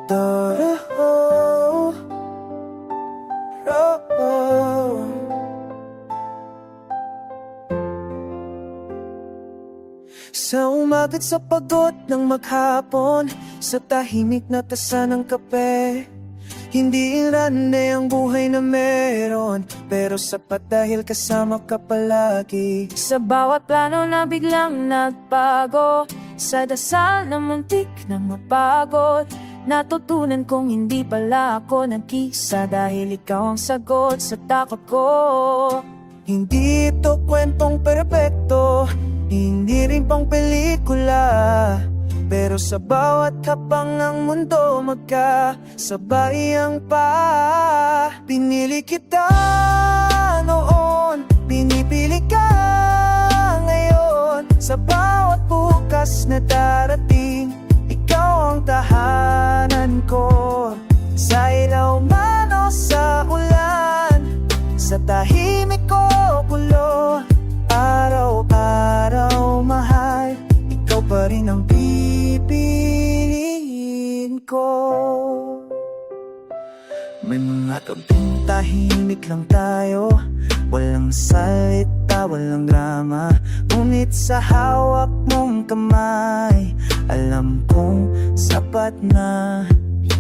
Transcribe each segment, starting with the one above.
Sa umaga't sa pagod ng maghapon, sa tahimik na tasa ng kape, hindi irande ang buhay na meron, pero sapat dahil kasama ka palagi. Sa bawat plano na biglang nagbago, sa dasal na muntik na mapagod, natutunan kong hindi pala ako nag-isa, dahil ikaw ang sagot sa takot ko. Hindi ito kwentong perpekto, hindi rin pang pelikula, pero sa bawat kapang ng mundo magkasabayang pa. Pinili kita noon, pinipili ka ngayon. Sa bawat bukas na darating, ikaw ang tahanan ko. Sa ilaw man o sa ulan, sa tahimik ko pulo, araw-araw mahal, ikaw pa rin ang pipiliin ko. May mga gabing tahimik lang tayo, walang salita, walang drama, ngunit sa hawak mong kamay, alam kong sapat na.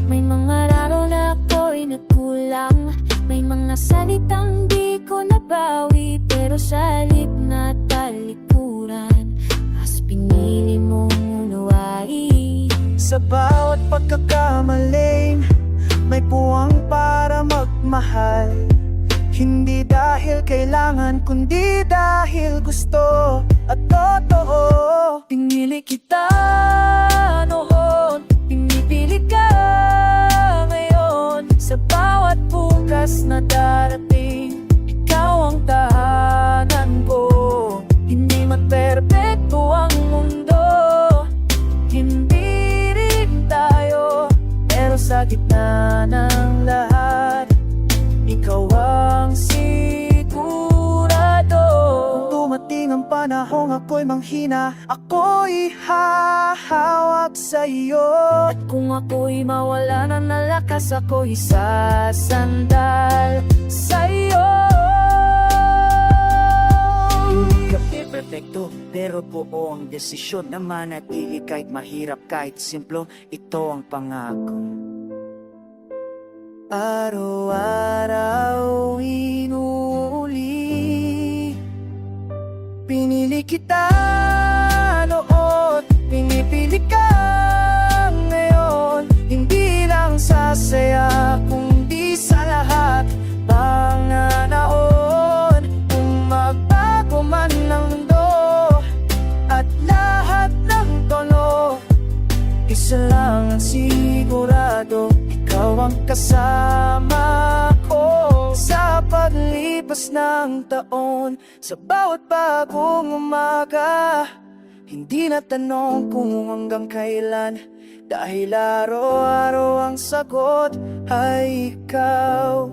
May mga araw na ako'y nagkulang, may mga salitang di ko nabawi, pero sa halip na talikuran, mas pinili mong unawain. Sa bawat pagkakamali, may puwang para magmahal, hindi dahil kailangan, kundi dahil gusto at totoo. Pinili kita noon, pinipili ka ngayon. Sa bawat bukas na darating, ikaw ang tahanan ko. Hindi man perpekto ang mundo, hindi rin tayo, pero sa gitna ng lahat, ikaw ang sigurado. Kung dumating ang panahong ako'y manghina, ako'y hahawak sa iyo. At kung ako'y mawala na ng lakas, ako'y sasandal sa'yo. Hindi ka perfecto, pero buo ang desisyon na manatili kahit mahirap, kahit simplo, ito ang pangako. Araw-araw inuuli, pinili kita noon, pinipili ka ngayon. Hindi lang sa saya, kundi sa lahat pananaon. Kung magbago man ng mundo at lahat ng tono, isa lang ang sigurado, ikaw ang kasama ko. Sa paglipas ng taon, sa bawat bagong umaga, hindi na tanong kung hanggang kailan, dahil araw-araw ang sagot ay ikaw.